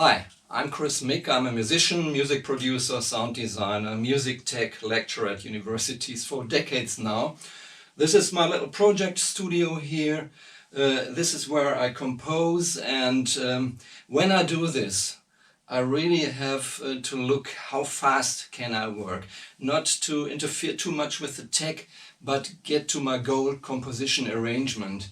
Hi, I'm Chris Mick. I'm a musician, music producer, sound designer, music tech lecturer at universities for decades now. This is my little project studio here. This is where I compose, and when I do this, I really have to look how fast can I work. Not to interfere too much with the tech, but get to my goal composition arrangement.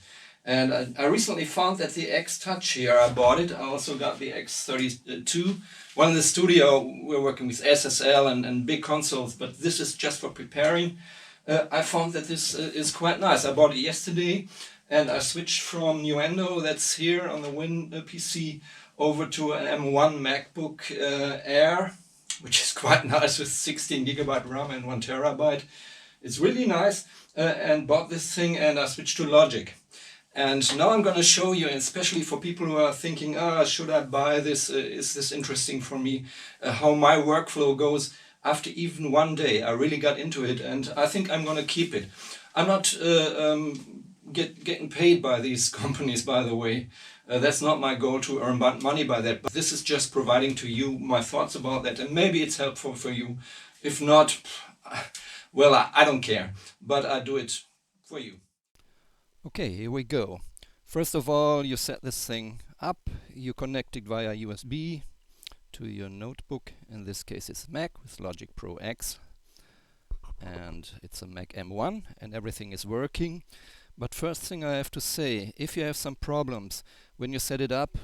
And I recently found that the X-Touch here, I bought it. I also got the X32. Well, in the studio, we're working with SSL and big consoles, but this is just for preparing. I found that this is quite nice. I bought it yesterday, and I switched from Nuendo, that's here on the Win PC, over to an M1 MacBook Air, which is quite nice with 16 gigabyte RAM and 1 terabyte. It's really nice, and bought this thing, and I switched to Logic. And now I'm going to show you, especially for people who are thinking, should I buy this? Is this interesting for me? How my workflow goes after even one day. I really got into it, and I think I'm going to keep it. I'm not getting paid by these companies, by the way. That's not my goal to earn money by that. But this is just providing to you my thoughts about that, and maybe it's helpful for you. If not, well, I don't care. But I do it for you. Okay, here we go. First of all, you set this thing up. You connect it via USB to your notebook. In this case, it's Mac with Logic Pro X. And it's a Mac M1, and everything is working. But first thing I have to say, if you have some problems when you set it up,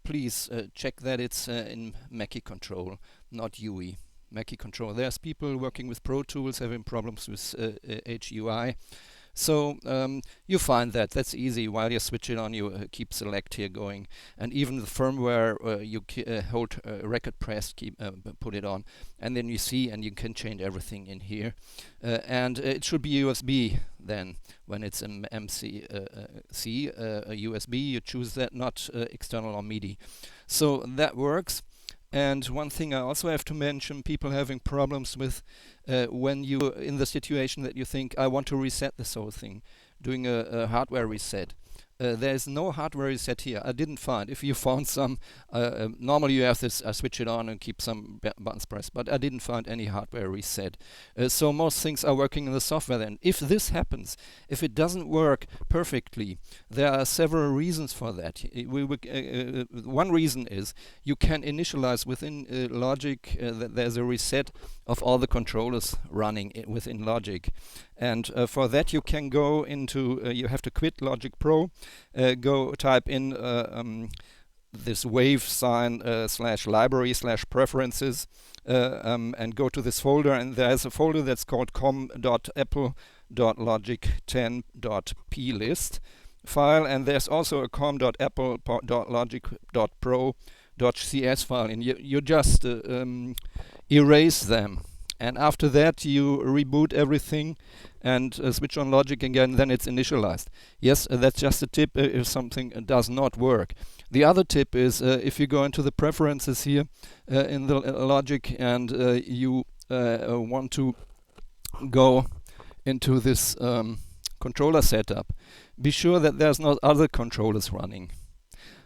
please check that it's in Mackie Control, not UI. Mackie Control. There's people working with Pro Tools having problems with HUI. So you find that's easy. While you switch it on, you keep select here going, and even the firmware you hold record press, put it on, and then you see, and you can change everything in here. And it should be USB then when it's MC USB. You choose that, not external or MIDI. So that works. And one thing I also have to mention, people having problems with when you in the situation that you think, I want to reset this whole thing, doing a hardware reset. There's no hardware reset here. I didn't find. If you found some, normally you have this, switch it on and keep some buttons pressed, but I didn't find any hardware reset. So most things are working in the software then. If this happens, if it doesn't work perfectly, there are several reasons for that. One reason is you can initialize within Logic that there's a reset of all the controllers running within Logic. And for that you can go into, you have to quit Logic Pro, go type in this wave sign /library/preferences and go to this folder, and there's a folder that's called com.apple.logic10.plist file, and there's also a com.apple.logic.pro.cs file, and you just erase them. And after that you reboot everything and switch on Logic again, then it's initialized. Yes, that's just a tip if something does not work. The other tip is if you go into the preferences here in the Logic and you want to go into this controller setup, be sure that there's not other controllers running.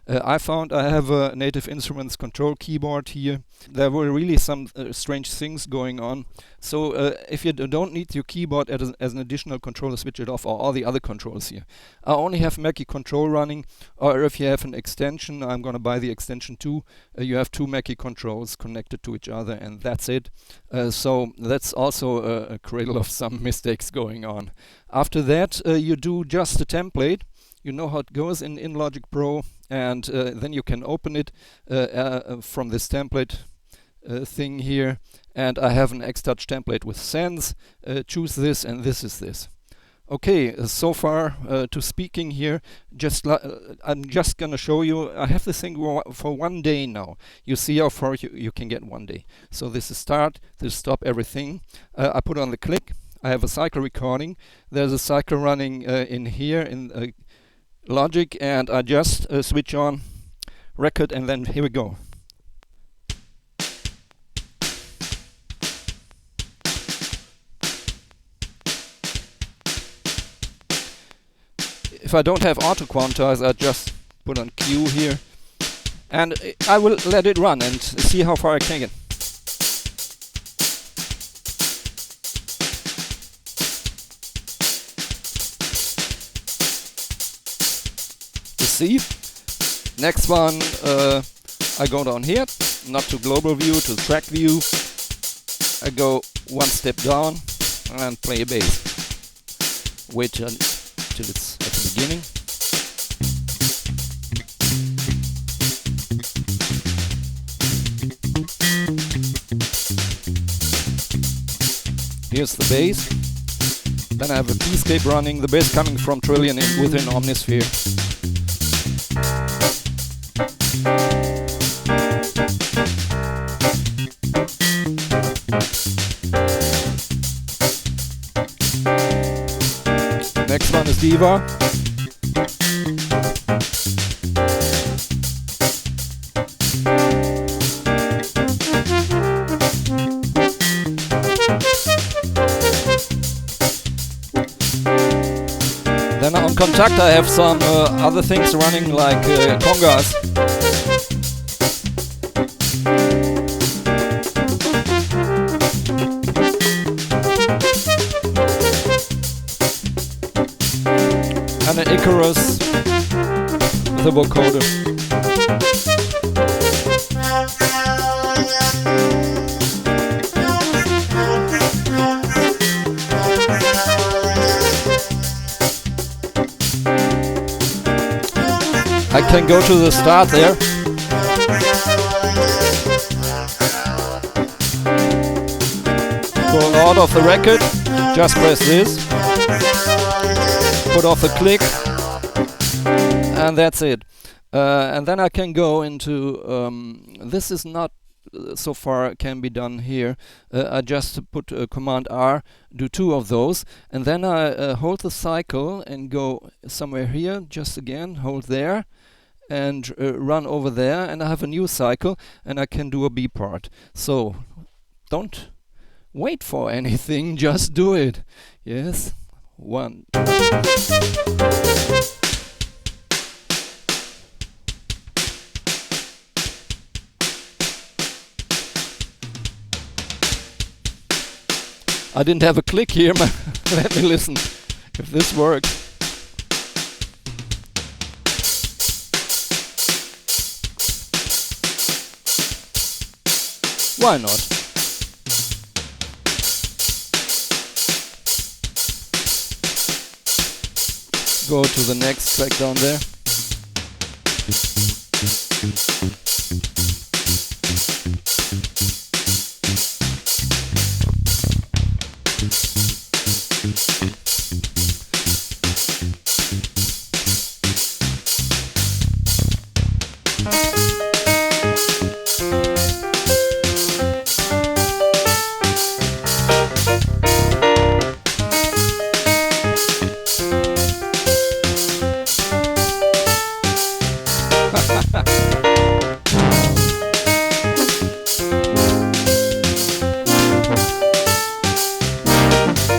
I found I have a Native Instruments control keyboard here. There were really some strange things going on. So if you don't need your keyboard as an additional controller, switch it off, or all the other controls here. I only have Mackie Control running, or if you have an extension, I'm going to buy the extension too. You have two Mackie controls connected to each other, and that's it. So that's also a cradle of some mistakes going on. After that, you do just a template. You know how it goes in Logic Pro, and then you can open it from this template thing here. And I have an X-Touch template with Sense. Choose this, and this is this. Okay, so far to speaking here, I'm just gonna show you. I have this thing for 1 day now. You see how far you can get 1 day. So this is start, this is stop, everything. I put on the click. I have a cycle recording. There's a cycle running in here in Logic, and I just switch on record, and then here we go. If I don't have auto quantize, I just put on Q here, And I will let it run and see how far I can get. You see? Next one, I go down here, not to global view, to track view. I go one step down and play a bass. Wait till it's at the beginning. Here's the bass. Then I have a P-scape running, the bass coming from Trillion within Omnisphere. Next one is Diva. Then on Kontakt I have some other things running like congas. And an Icarus with a vocoder. I can go to the start there. Go out of the record, just press this. Put off the click, and that's it. And then I can go into, this is not so far can be done here. I just put Command R, do 2 of those, and then I hold the cycle and go somewhere here, just again, hold there, and run over there, and I have a new cycle, and I can do a B part. So, don't wait for anything, just do it. Yes, 1. I didn't have a click here. Let me listen if this works. Why not? Go to the next track down there.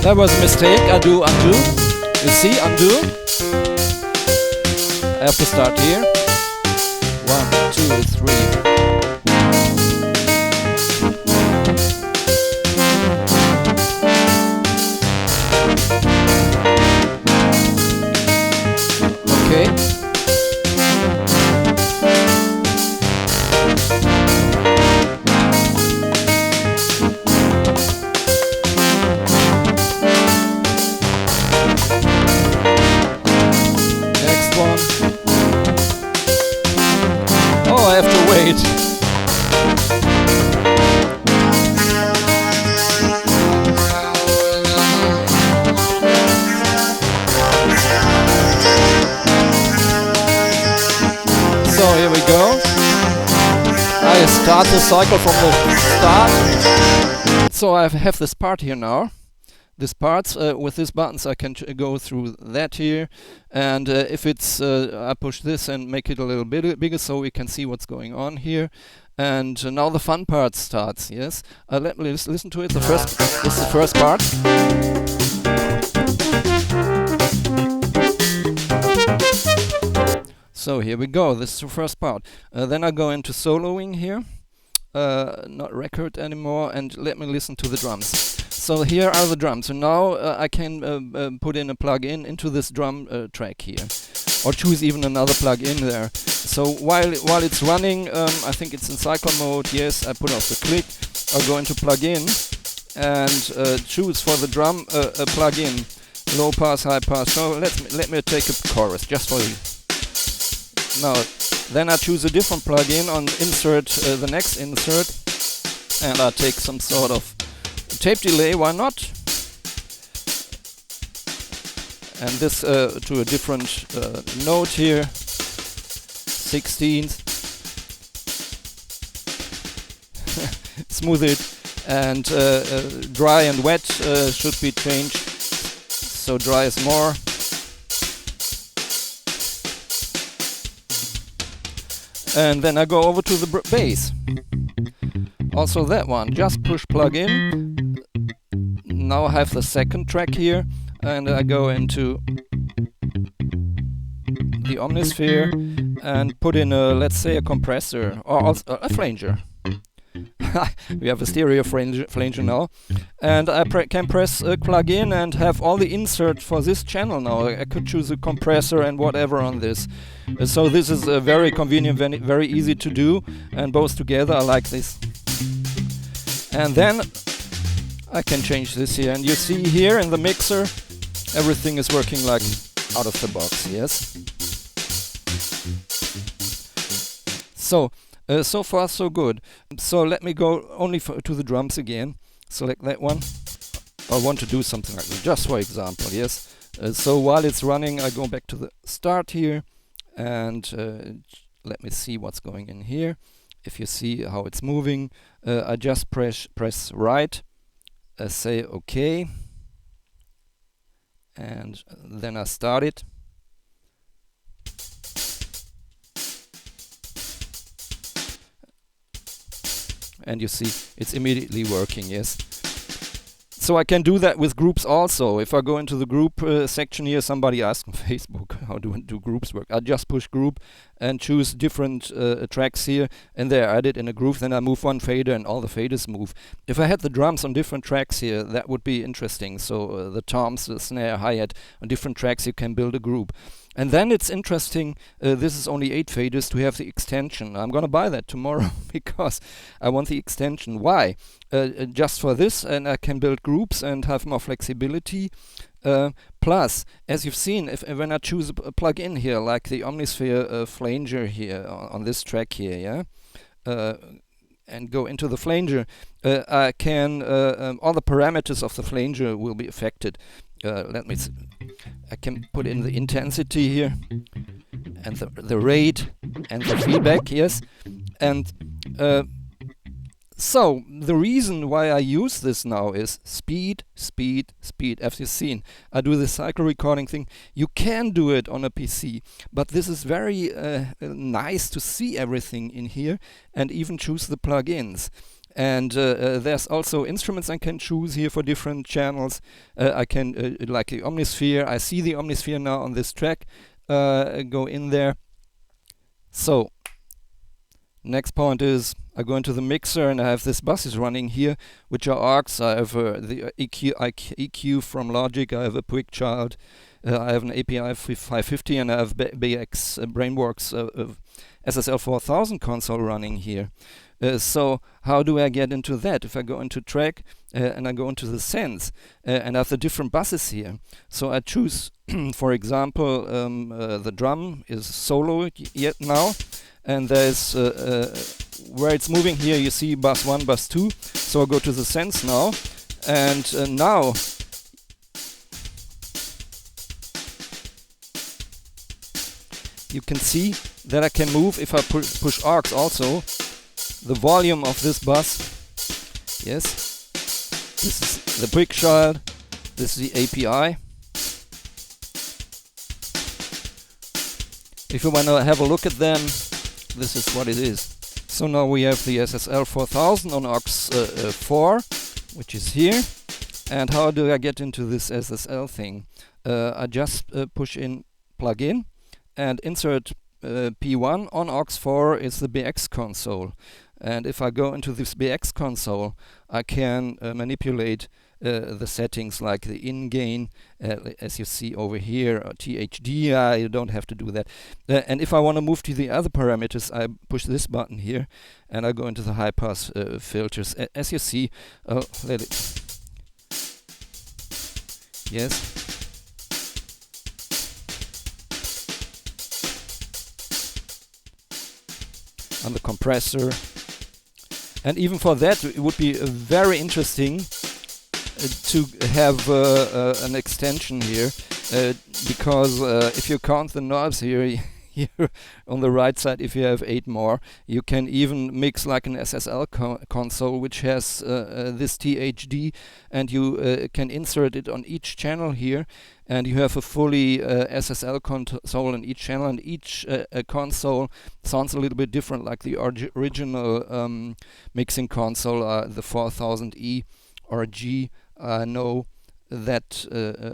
That was a mistake. I do undo. You see, undo. I have to start here. 1, 2, 3. Okay. I have to wait. So here we go. I start the cycle from the start. So I have this part here now. This parts with these buttons I can go through that here, and if it's I push this and make it a little bit bigger so we can see what's going on here. And now the fun part starts. Yes, let me listen to it. This is the first part. So here we go, this is the first part. Then I go into soloing here, not record anymore, and let me listen to the drums. So here are the drums, and now I can put in a plug-in into this drum track here, or choose even another plug-in there. So while it's running, I think it's in cycle mode, yes, I put off the click, I'll go into plug-in, and choose for the drum a plug-in, low pass, high pass. So let me take a chorus just for you. Now, then I choose a different plugin on insert, the next insert, and I take some sort of tape delay, why not? And this to a different note here, 16th. Smooth it, and dry and wet should be changed, so dry is more. And then I go over to the bass. Also that one, just push plug in. Now I have the second track here, and I go into the Omnisphere and put in a, let's say, a compressor or also a flanger. We have a stereo flanger now, and I can press plug in and have all the insert for this channel now. I could choose a compressor and whatever on this. So this is very convenient, very easy to do, and both together I like this. And then I can change this here, and you see here in the mixer everything is working like out of the box, yes. So far so good. So let me go only to the drums again. Select that one. I want to do something like that, just for example, yes. So while it's running, I go back to the start here, and let me see what's going in here. If you see how it's moving, I just press right, say OK, and then I start it. And you see it's immediately working, yes. So I can do that with groups also. If I go into the group section here, somebody asked on Facebook, how do groups work? I just push group and choose different tracks here, and there I add it in a groove. Then I move one fader and all the faders move. If I had the drums on different tracks here, that would be interesting. So the toms, the snare, hi-hat on different tracks, you can build a group. And then it's interesting, this is only 8 faders, to have the extension. I'm gonna buy that tomorrow because I want the extension. Why? Just for this, and I can build groups and have more flexibility. Plus, as you've seen, when I choose a plug-in here, like the Omnisphere flanger here on this track here, yeah, and go into the flanger, I can all the parameters of the flanger will be affected. Let me see. I can put in the intensity here, and the rate, and the feedback, yes. And so the reason why I use this now is speed, speed, speed. As you've seen, I do the cycle recording thing. You can do it on a PC, but this is very nice to see everything in here and even choose the plugins. And there's also instruments I can choose here for different channels. I can, like the Omnisphere, I see the Omnisphere now on this track, go in there. So, next point is, I go into the mixer and I have this buses running here, which are AUX. I have the EQ from Logic, I have a Quick Child, I have an API 550, and I have BX Brainworks SSL 4000 console running here. So how do I get into that? If I go into track and I go into the sense and I have the different buses here. So I choose, for example, the drum is solo yet now, and there's where it's moving here, you see bus 1, bus 2. So I go to the sense now, and now you can see that I can move, if I push AUX also, the volume of this bus. Yes, this is the Quick Child, this is the API. If you want to have a look at them, this is what it is. So now we have the SSL 4000 on AUX 4, which is here. And how do I get into this SSL thing? I just push in plug-in and insert P1 on aux4 is the BX console. And if I go into this BX console, I can manipulate the settings like the in-gain, as you see over here, or THD. I don't have to do that. And if I want to move to the other parameters, I push this button here, and I go into the high-pass filters. As you see, let it. Yes. On the compressor. And even for that, it would be very interesting to have an extension here, because if you count the knobs here, here on the right side, if you have 8 more, you can even mix like an SSL console, which has this THD, and you can insert it on each channel here, and you have a fully SSL console in each channel, and each console sounds a little bit different, like the original mixing console, the 4000E or G. I know that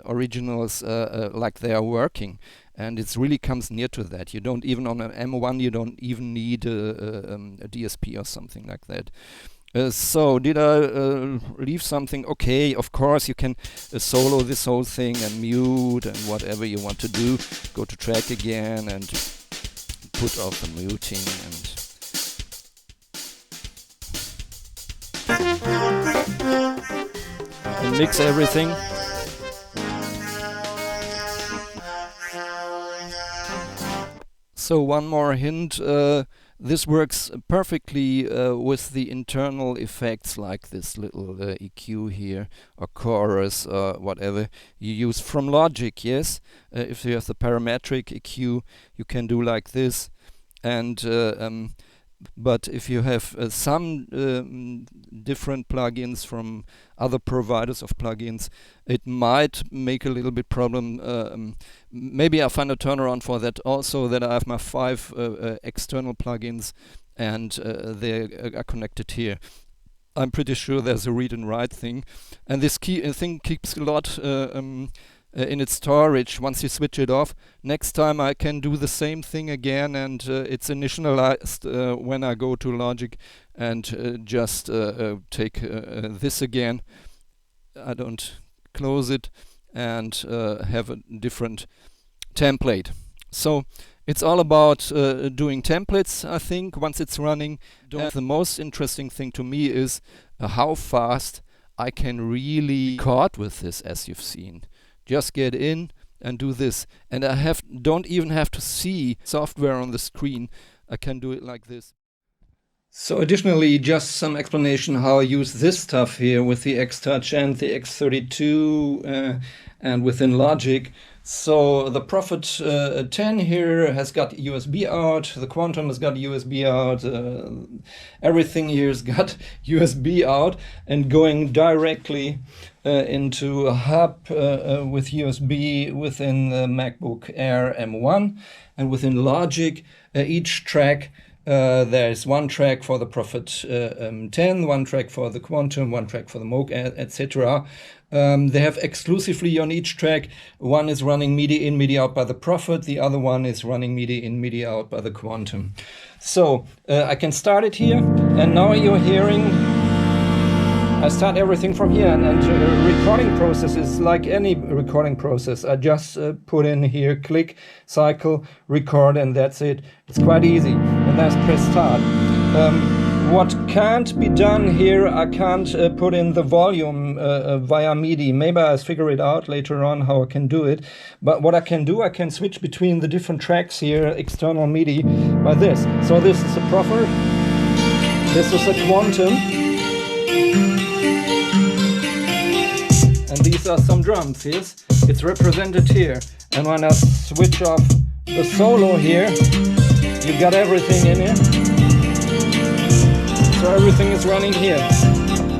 originals like they are working, and it really comes near to that. You don't even, on an M1, you don't even need a DSP or something like that. So did I leave something? Okay, of course you can solo this whole thing and mute and whatever you want to do. Go to track again and put off the muting and mix everything. So one more hint, this works perfectly with the internal effects like this little EQ here, or chorus, or whatever you use from Logic, yes? If you have the parametric EQ, you can do like this. And but if you have some different plugins from other providers of plugins, it might make a little bit problem. Maybe I find a turnaround for that also, that I have my 5 external plugins, and they are connected here. I'm pretty sure there's a read and write thing, and this thing keeps a lot in its storage once you switch it off. Next time I can do the same thing again, and it's initialized when I go to Logic and just take this again. I don't close it and have a different template. So it's all about doing templates, I think, once it's running. The most interesting thing to me is how fast I can really record with this, as you've seen. Just get in and do this, and I don't even have to see software on the screen. I can do it like this. So additionally, just some explanation how I use this stuff here with the X-Touch and the X32 and within Logic. So the Prophet 10 here has got USB out, the Quantum has got USB out, everything here has got USB out, and going directly into a hub with USB within the MacBook Air M1. And within Logic, each track, there's one track for the Prophet 10, one track for the Quantum, one track for the Moog, etc. They have exclusively on each track, one is running MIDI in, MIDI out by the Prophet, the other one is running MIDI in, MIDI out by the Quantum. So I can start it here, and now you're hearing, I start everything from here, and recording process is like any recording process. I just put in here, click, cycle, record, and that's it. It's quite easy, and then press start. What can't be done here, I can't put in the volume via MIDI. Maybe I'll figure it out later on how I can do it. But what I can do, I can switch between the different tracks here, external MIDI, by this. So this is a Prophet, this is a Quantum, and these are some drums, yes? It's represented here. And when I switch off the solo here, you got everything in here. So everything is running here.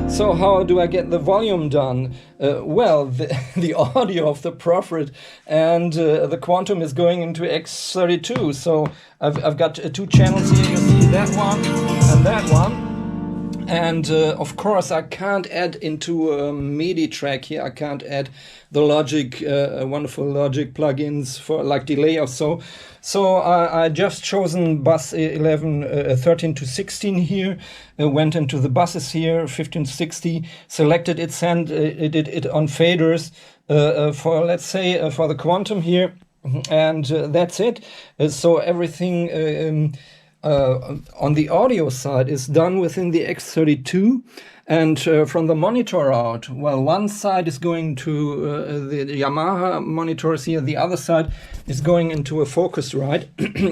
So how do I get the volume done? Well, the audio of the Prophet and the Quantum is going into X32. So I've got 2 channels here. You see that one and that one. And of course, I can't add into a MIDI track here. I can't add the Logic, wonderful Logic plugins for like delay or so. So I just chosen bus 13 to 16 here. Went into the buses here, 15 to 60. Selected it, sent it on faders for, let's say, for the quantum here, and that's it. So everything. On the audio side is done within the X32, and from the monitor out, well, one side is going to the Yamaha monitors here, the other side is going into a Focusrite,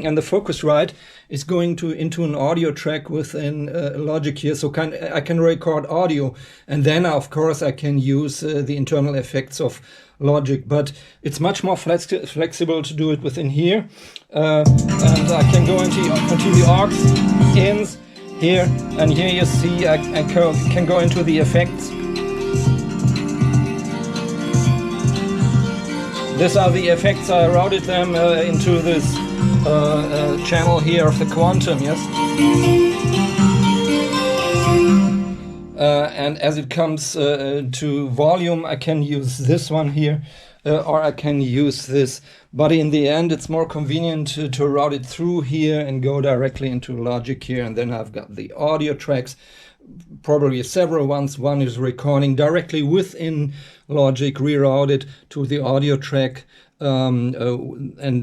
and the Focusrite is going into an audio track within Logic here, so I can record audio, and then of course I can use the internal effects of Logic, but it's much more flexible to do it within here, and I can go into the aux ins here, and here you see I can go into the effects. These are the effects. I routed them into this channel here of the quantum, yes. And as it comes to volume, I can use this one here, or I can use this. But in the end, it's more convenient to route it through here and go directly into Logic here. And then I've got the audio tracks, probably several ones. One is recording directly within Logic, rerouted to the audio track. And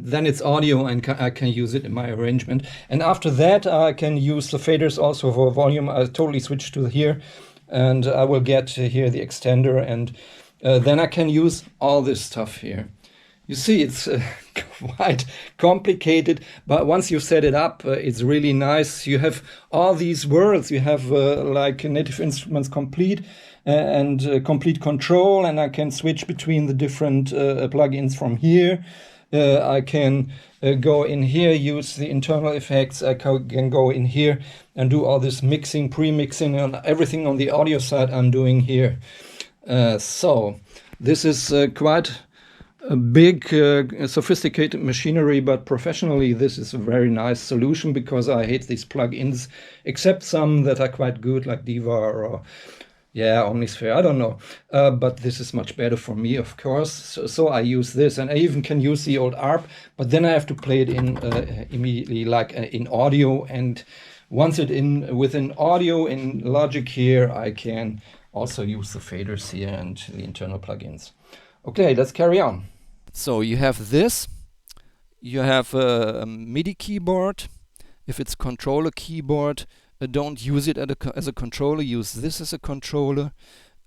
then it's audio, and I can use it in my arrangement. And after that, I can use the faders also for volume. I totally switch to here, and I will get here the extender, and then I can use all this stuff here. You see, it's quite complicated, but once you set it up, it's really nice. You have all these worlds. You have like Native Instruments Complete and Complete Control, and I can switch between the different plugins from here. I can go in here, use the internal effects. I can go in here and do all this mixing, pre-mixing, and everything on the audio side I'm doing here. So this is quite a big, sophisticated machinery, but professionally this is a very nice solution, because I hate these plugins, except some that are quite good, like Diva or Omnisphere, I don't know. But this is much better for me, of course. So I use this, and I even can use the old ARP, but then I have to play it in immediately, like in audio. And once it within audio in Logic here, I can also use the faders here and the internal plugins. Okay, let's carry on. So you have this, you have a MIDI keyboard. If it's controller keyboard, don't use it as a controller, use this as a controller.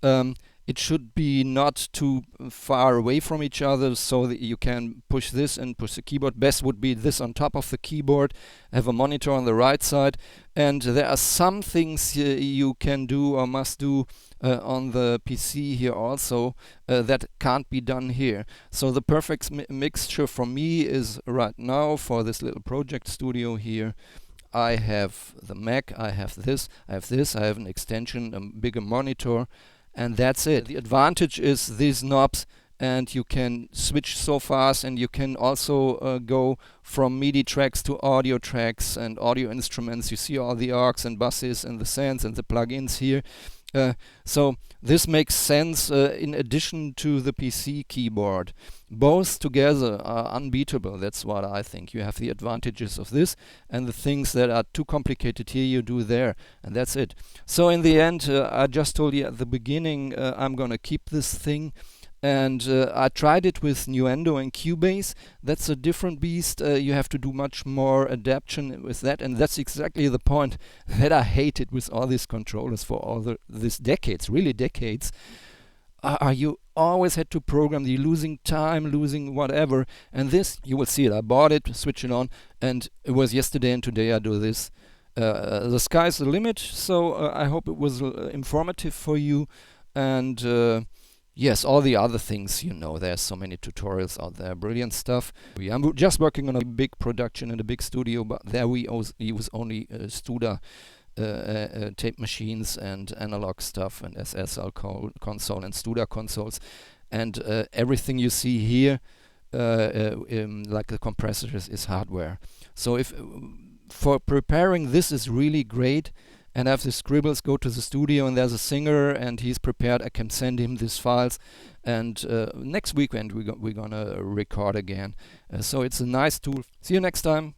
It should be not too far away from each other, so that you can push this and push the keyboard. Best would be this on top of the keyboard, have a monitor on the right side, and there are some things you can do or must do on the PC here also that can't be done here. So the perfect mixture for me is right now for this little project studio here. I have the Mac, I have this, I have an extension, a bigger monitor, and that's it. The advantage is these knobs, and you can switch so fast, and you can also go from MIDI tracks to audio tracks and audio instruments. You see all the aux and buses and the sends and the plugins here. So this makes sense in addition to the PC keyboard. Both together are unbeatable, that's what I think. You have the advantages of this, and the things that are too complicated here you do there, and that's it. So in the end, I just told you at the beginning, I'm gonna keep this thing. And I tried it with Nuendo and Cubase. That's a different beast. You have to do much more adaptation with that, and that's exactly the point that I hated with all these controllers for all these decades, really decades. You always had to program, you're losing time, losing whatever. And this, you will see it. I bought it, switch it on, and it was yesterday and today I do this. The sky's the limit, so I hope it was informative for you. And yes, all the other things, you know, there's so many tutorials out there, brilliant stuff. I'm just working on a big production in a big studio, but there we use only Studa tape machines and analog stuff and SSL console and Studa consoles. And everything you see here, like the compressors, is hardware. So if for preparing this is really great. and have the scribbles, go to the studio and there's a singer and he's prepared, I can send him these files, and next weekend we're gonna record again. So it's a nice tool. See you next time.